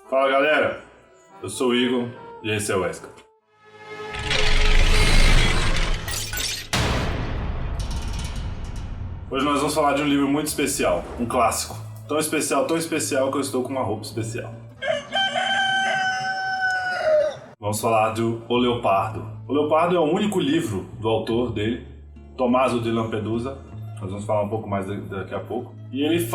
Fala galera, eu sou o Igor e esse é o Esca. Hoje nós vamos falar de um livro muito especial, um clássico. Tão especial que eu estou com uma roupa especial. Vamos falar do O Leopardo. O Leopardo é o único livro do autor dele, Tommaso di Lampedusa. Nós vamos falar um pouco mais daqui a pouco. E ele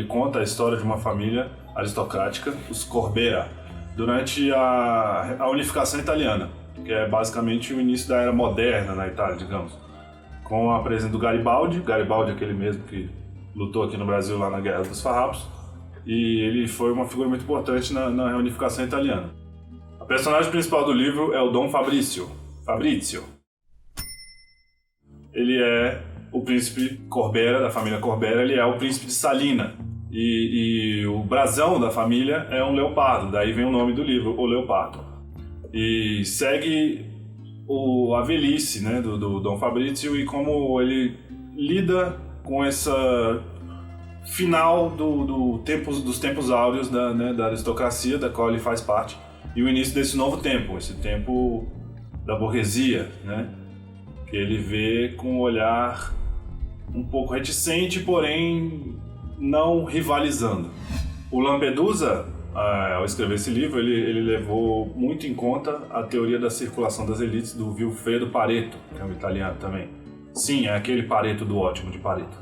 conta a história de uma família aristocrática, os Corbera, durante a unificação italiana, que é basicamente o início da era moderna na Itália, digamos. Com a presença do Garibaldi aquele mesmo que lutou aqui no Brasil lá na Guerra dos Farrapos, e ele foi uma figura muito importante na reunificação italiana. A personagem principal do livro é o Dom Fabrizio. Ele é o príncipe Corbera, da família Corbera, ele é o príncipe de Salina. E o brasão da família é um leopardo, daí vem o nome do livro, O Leopardo. E segue a velhice, né, do Dom Fabrizio e como ele lida com essa final dos tempos áureos da aristocracia, da qual ele faz parte, e o início desse novo tempo, esse tempo da burguesia, né, que ele vê com um olhar um pouco reticente, porém não rivalizando. O Lampedusa, ao escrever esse livro, ele levou muito em conta a teoria da circulação das elites do Vilfredo Pareto, que é um italiano também. Sim, é aquele Pareto do ótimo de Pareto.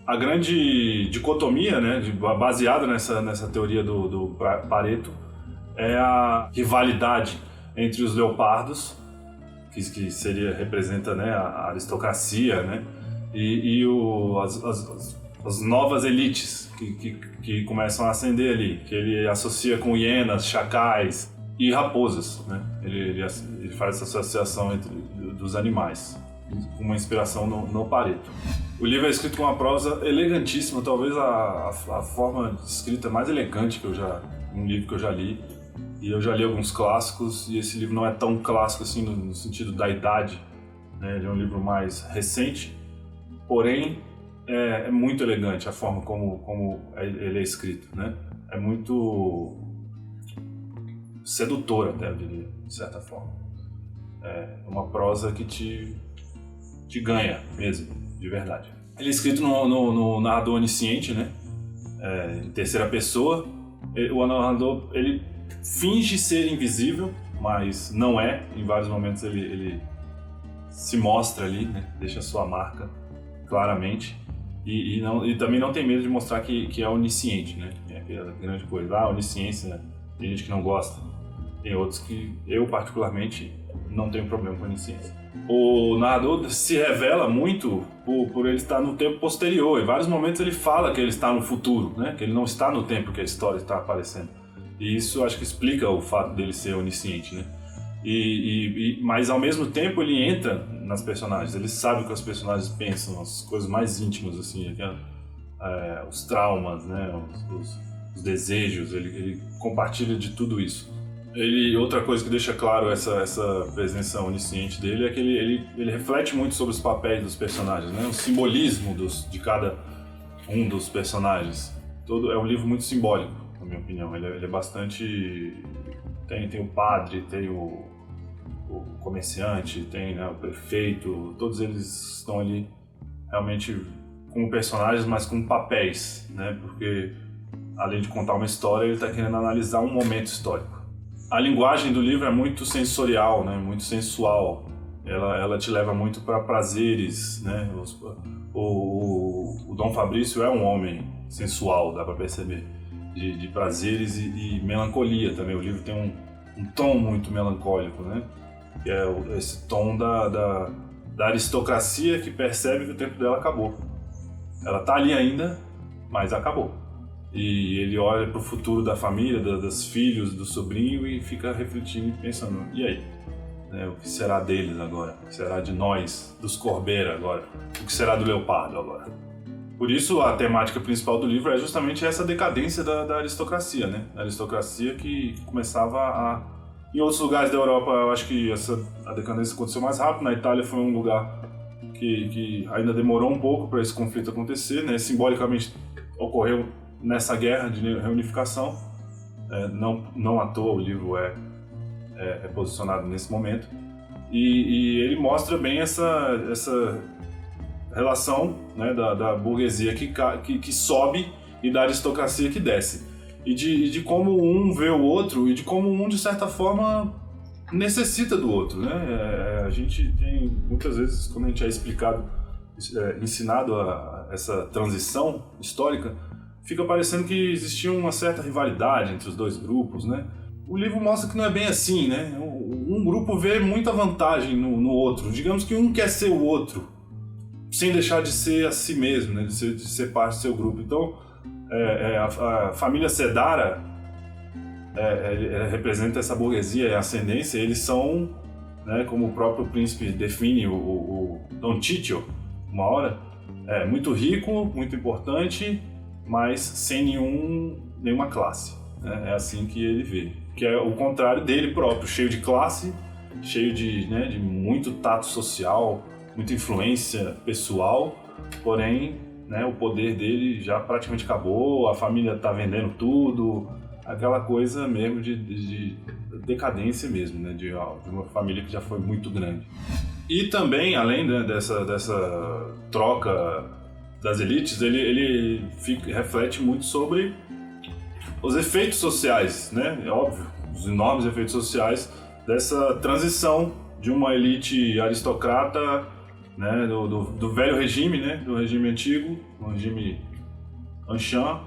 A grande dicotomia, né, baseada nessa teoria do Pareto, é a rivalidade entre os leopardos, que representa, né, a aristocracia, né, e as novas elites que começam a ascender ali, que ele associa com hienas, chacais e raposas, né? Ele faz essa associação dos animais, com uma inspiração no Pareto. O livro é escrito com uma prosa elegantíssima, talvez a forma de escrita mais elegante um livro que eu já li. E eu já li alguns clássicos, e esse livro não é tão clássico assim no sentido da idade, né? Ele é um livro mais recente, porém é muito elegante a forma como ele é escrito, né? É muito sedutor até, eu diria, de certa forma. É uma prosa que te ganha mesmo, de verdade. Ele é escrito no narrador onisciente, né? Em terceira pessoa. O narrador, ele finge ser invisível, mas não é. Em vários momentos ele se mostra ali, né? Deixa a sua marca claramente. E também não tem medo de mostrar que é onisciente, né? É aquela grande coisa. A onisciência, né? Tem gente que não gosta. Tem outros que eu, particularmente, não tenho problema com a onisciência. O narrador se revela muito por ele estar no tempo posterior. Em vários momentos ele fala que ele está no futuro, né? Que ele não está no tempo que a história está aparecendo. E isso acho que explica o fato dele ser onisciente, né? Mas ao mesmo tempo ele entra nas personagens, ele sabe o que os personagens pensam, as coisas mais íntimas, assim, os traumas, né? Os desejos, ele compartilha de tudo isso. Outra coisa que deixa claro essa presença onisciente dele é que ele reflete muito sobre os papéis dos personagens, né? O simbolismo de cada um dos personagens. É um livro muito simbólico, na minha opinião. Ele é bastante... Tem o padre, tem o comerciante, tem, né, o prefeito, todos eles estão ali realmente como personagens, mas com papéis, né? Porque além de contar uma história, ele está querendo analisar um momento histórico. A linguagem do livro é muito sensorial, né? Muito sensual. Ela te leva muito para prazeres, né? O Dom Fabrício é um homem sensual, dá para perceber, de prazeres e melancolia também. O livro tem um tom muito melancólico, né? Que é esse tom da aristocracia que percebe que o tempo dela acabou. Ela tá ali ainda, mas acabou. E ele olha para o futuro da família, dos filhos, do sobrinho e fica refletindo e pensando, e aí? O que será deles agora? O que será de nós, dos Corbera agora? O que será do Leopardo agora? Por isso, a temática principal do livro é justamente essa decadência da aristocracia, né? A aristocracia que começava a... Em outros lugares da Europa, eu acho que a decadência aconteceu mais rápido. Na Itália foi um lugar que ainda demorou um pouco para esse conflito acontecer, né? Simbolicamente ocorreu nessa guerra de reunificação. Não à toa o livro é posicionado nesse momento. E ele mostra bem essa relação, né, da burguesia que sobe e da aristocracia que desce. E de como um vê o outro e de como um, de certa forma, necessita do outro, né? A gente tem, muitas vezes, quando a gente é ensinado a essa transição histórica, fica parecendo que existia uma certa rivalidade entre os dois grupos, né? O livro mostra que não é bem assim, né? Um grupo vê muita vantagem no outro. Digamos que um quer ser o outro, sem deixar de ser a si mesmo, né? de ser parte do seu grupo. Então, a família Sedara representa essa burguesia e ascendência. Eles são, né, como o próprio príncipe define, o Don Titio, uma hora, muito rico, muito importante, mas sem nenhuma classe. Né? É assim que ele vê. Que é o contrário dele próprio, cheio de classe, cheio de muito tato social, muita influência pessoal, porém, né, o poder dele já praticamente acabou, a família está vendendo tudo, aquela coisa mesmo de decadência mesmo, né, de uma família que já foi muito grande. E também, além, né, dessa troca das elites, ele reflete muito sobre os efeitos sociais, né, é óbvio, os enormes efeitos sociais dessa transição de uma elite aristocrata, né, do velho regime, né, do regime antigo, do regime Anshan,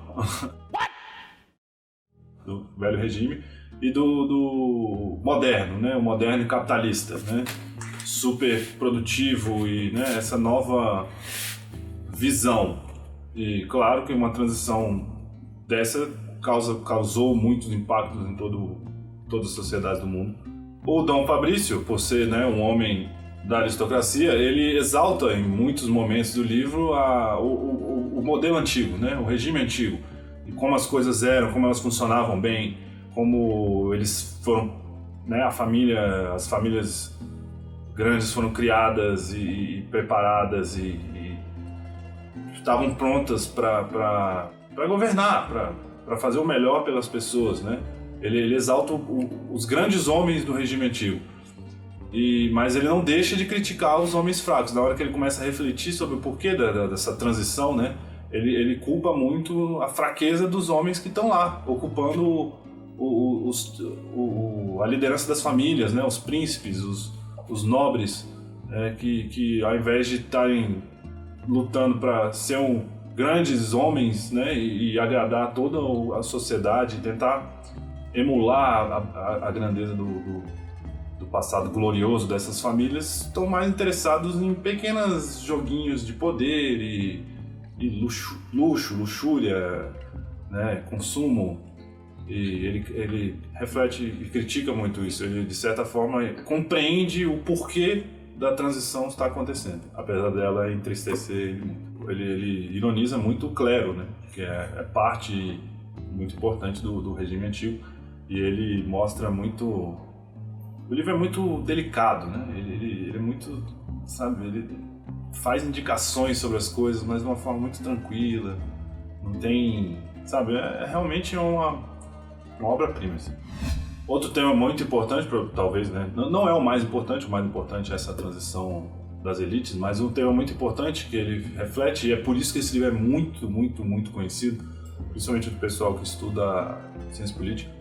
do velho regime, e do moderno, né, o moderno capitalista, né, super produtivo e, né, essa nova visão. E claro que uma transição dessa causou muitos impactos em todas as sociedades do mundo. O Dom Fabrício, por ser, né, um homem da aristocracia, ele exalta em muitos momentos do livro o modelo antigo, né, o regime antigo, e como as coisas eram, como elas funcionavam bem, como eles foram, né, as famílias grandes foram criadas e preparadas e estavam prontas para governar, para fazer o melhor pelas pessoas, né? Ele exalta os grandes homens do regime antigo. Mas ele não deixa de criticar os homens fracos. Na hora que ele começa a refletir sobre o porquê dessa transição, né, ele culpa muito a fraqueza dos homens que estão lá, ocupando a liderança das famílias, né, os príncipes, os nobres, que ao invés de estarem lutando para ser grandes homens, né, e agradar toda a sociedade, tentar emular a grandeza do passado glorioso dessas famílias, estão mais interessados em pequenos joguinhos de poder e luxúria, né, consumo. E ele reflete e critica muito isso. Ele, de certa forma, compreende o porquê da transição está acontecendo, apesar dela entristecer ele muito. Ele ironiza muito o clero, né, que é parte muito importante do regime antigo, e ele mostra muito... O livro é muito delicado, né? Ele é muito, sabe, ele faz indicações sobre as coisas, mas de uma forma muito tranquila, não tem, sabe, realmente uma obra-prima, assim. Outro tema muito importante, talvez, né, não é o mais importante é essa transição das elites, mas um tema muito importante que ele reflete, e é por isso que esse livro é muito, muito, muito conhecido, principalmente do pessoal que estuda ciência política,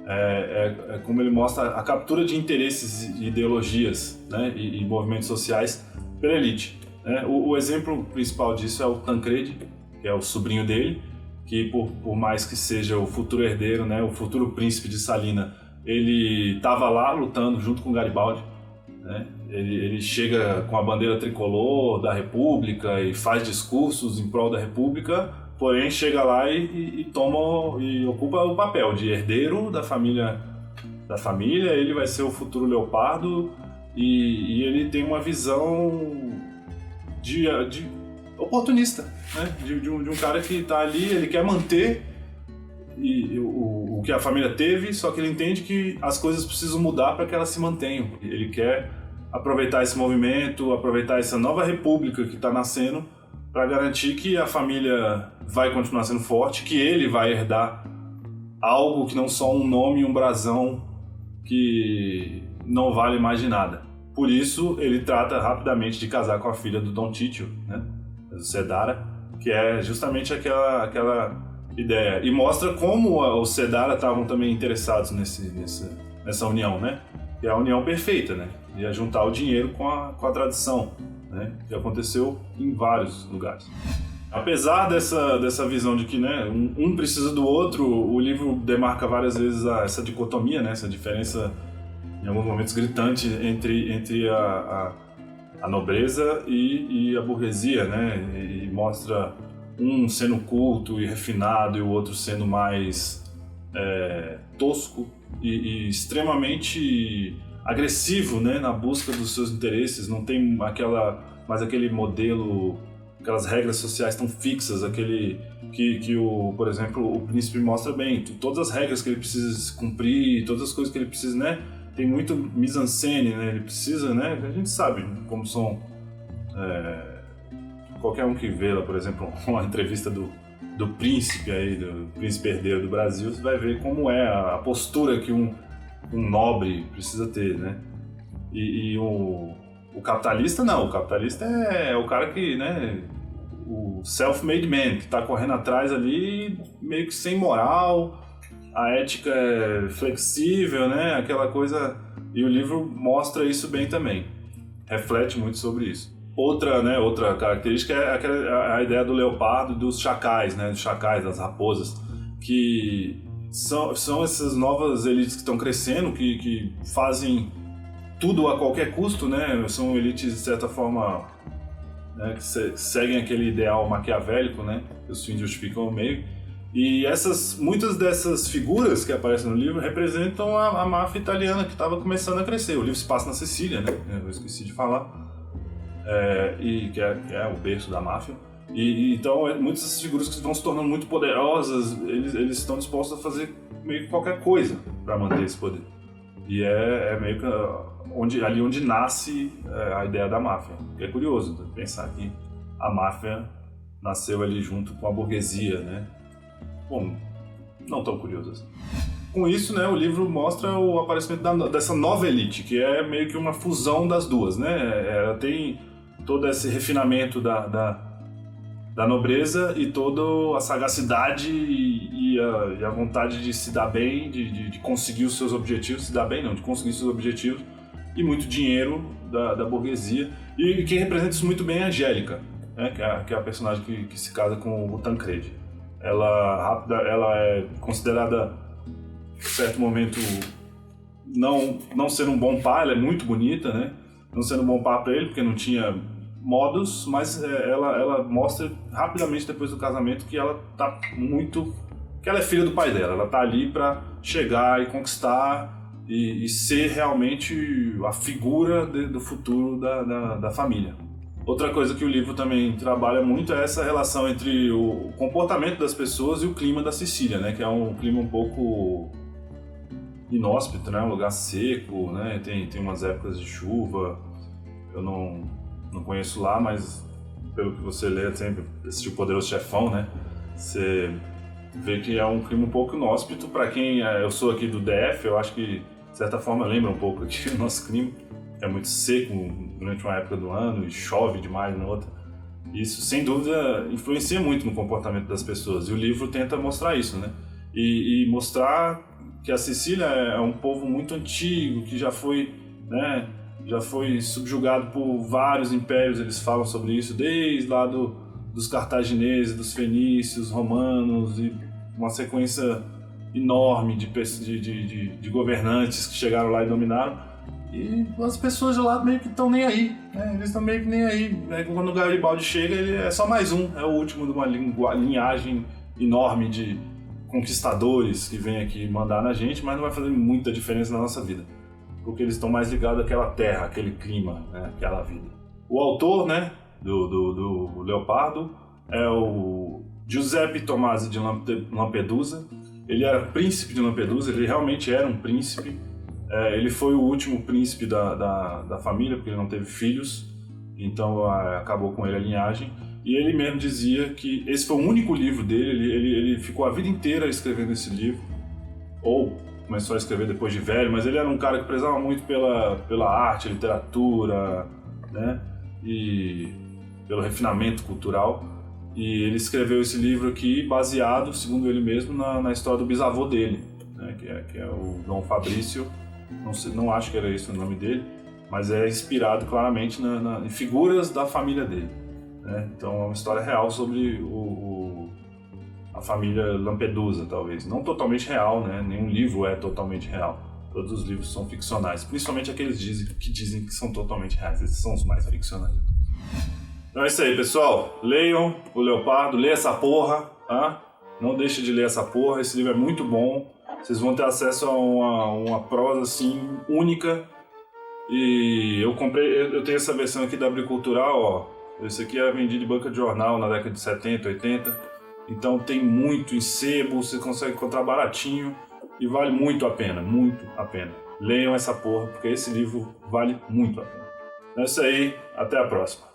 é como ele mostra a captura de interesses e ideologias, né, e movimentos sociais pela elite, né? O exemplo principal disso é o Tancredi, que é o sobrinho dele, que por mais que seja o futuro herdeiro, né, o futuro príncipe de Salina, ele estava lá lutando junto com Garibaldi, né? Ele chega com a bandeira tricolor da República e faz discursos em prol da República, porém chega lá e toma e ocupa o papel de herdeiro da família. Ele vai ser o futuro Leopardo e ele tem uma visão de oportunista, né? De um cara que está ali, ele quer manter o que a família teve, só que ele entende que as coisas precisam mudar para que elas se mantenham. Ele quer aproveitar esse movimento, aproveitar essa nova república que está nascendo para garantir que a família vai continuar sendo forte, que ele vai herdar algo que não só um nome e um brasão que não vale mais de nada. Por isso, ele trata rapidamente de casar com a filha do Dom Títio, né? Do Sedara, que é justamente aquela ideia. E mostra como os Sedara estavam também interessados nessa união, né? Que é a união perfeita, né? Ia juntar o dinheiro com a tradição, né? Que aconteceu em vários lugares. Apesar dessa visão de que, né, um precisa do outro, o livro demarca várias vezes essa dicotomia, né? Essa diferença, em alguns momentos, gritante entre a nobreza e a burguesia, né? E mostra um sendo culto e refinado e o outro sendo mais tosco e extremamente agressivo, né? Na busca dos seus interesses. Não tem mais aquele modelo, aquelas regras sociais tão fixas, aquele que por exemplo, o príncipe mostra bem, todas as regras que ele precisa cumprir, todas as coisas que ele precisa, né? Tem muito mise-en-scène, né? Ele precisa, né? A gente sabe como são... qualquer um que vê, por exemplo, uma entrevista do príncipe aí, do príncipe herdeiro do Brasil, você vai ver como é a postura que um nobre precisa ter, né? E o capitalista não, o capitalista é o cara que, né? O self-made man, que está correndo atrás ali meio que sem moral, a ética é flexível, né? Aquela coisa... E o livro mostra isso bem também. Reflete muito sobre isso. Outra característica é a ideia do leopardo e dos chacais, né? Dos chacais, das raposas, que são essas novas elites que estão crescendo, que fazem tudo a qualquer custo, né? São elites, de certa forma, né, que seguem aquele ideal maquiavélico, né? Que os fins justificam o meio. E muitas dessas figuras que aparecem no livro representam a máfia italiana que estava começando a crescer. O livro se passa na Sicília, né? Eu esqueci de falar. E que é o berço da máfia. Então, muitas dessas figuras que vão se tornando muito poderosas, eles estão dispostos a fazer meio que qualquer coisa para manter esse poder. E é meio que ali onde nasce a ideia da máfia. E é curioso pensar que a máfia nasceu ali junto com a burguesia, né? Bom, não tão curioso assim. Com isso, né, o livro mostra o aparecimento dessa nova elite, que é meio que uma fusão das duas, né? Ela tem todo esse refinamento da nobreza e toda a sagacidade e a vontade de se dar bem, de conseguir os seus objetivos, se dar bem não, de conseguir os seus objetivos, e muito dinheiro da burguesia. E quem representa isso muito bem é a Angélica, né, que é a personagem que se casa com o Tancredi. Ela é considerada, em certo momento, não ser um bom pai. Ela é muito bonita, né? Não sendo um bom pai para ele, porque não tinha modos, mas ela mostra rapidamente depois do casamento que ela tá que ela é filha do pai dela. Ela tá ali para chegar e conquistar e ser realmente a figura do futuro da família. Outra coisa que o livro também trabalha muito é essa relação entre o comportamento das pessoas e o clima da Sicília, né? Que é um clima um pouco inóspito, né? Um lugar seco, né? Tem umas épocas de chuva. Eu não conheço lá, mas pelo que você lê, sempre assistiu Poderoso Chefão, né? Você vê que é um clima um pouco inóspito. Para quem eu sou aqui do DF, eu acho que de certa forma lembra um pouco aqui o nosso clima. É muito seco durante uma época do ano e chove demais na outra. Isso, sem dúvida, influencia muito no comportamento das pessoas. E o livro tenta mostrar isso, né? E mostrar que a Sicília é um povo muito antigo, que já foi, né, subjugado por vários impérios. Eles falam sobre isso desde lá dos cartagineses, dos fenícios, romanos, e uma sequência enorme de governantes que chegaram lá e dominaram. E as pessoas de lá meio que estão nem aí, né? Eles estão meio que nem aí. Quando o Garibaldi chega, ele é só mais um, é o último de uma linhagem enorme de conquistadores que vem aqui mandar na gente, mas não vai fazer muita diferença na nossa vida, porque eles estão mais ligados àquela terra, aquele clima, né? Aquela vida. O autor, né, do Leopardo é o Giuseppe Tomasi de Lampedusa. Ele era príncipe de Lampedusa, ele realmente era um príncipe. Ele foi o último príncipe da família, porque ele não teve filhos, então acabou com ele a linhagem. E ele mesmo dizia que esse foi o único livro dele, ele ficou a vida inteira escrevendo esse livro, ou começou a escrever depois de velho, mas ele era um cara que prezava muito pela arte, literatura, né? E pelo refinamento cultural. E ele escreveu esse livro aqui baseado, segundo ele mesmo, na história do bisavô dele, né? que é o Dom Fabrício. Não acho que era esse o nome dele, mas é inspirado claramente em figuras da família dele, né? Então é uma história real sobre a família Lampedusa, talvez. Não totalmente real, né? Nenhum livro é totalmente real. Todos os livros são ficcionais, principalmente aqueles que dizem que são totalmente reais. Esses são os mais ficcionais. Então é isso aí, pessoal. Leiam o Leopardo, leia essa porra, tá? Não deixe de ler essa porra, esse livro é muito bom. Vocês vão ter acesso a uma prosa, assim, única. E eu tenho essa versão aqui da Abricultural, ó. Esse aqui era vendido em banca de jornal na década de 70, 80. Então tem muito em sebo, você consegue encontrar baratinho e vale muito a pena, muito a pena. Leiam essa porra, porque esse livro vale muito a pena. É isso aí, até a próxima.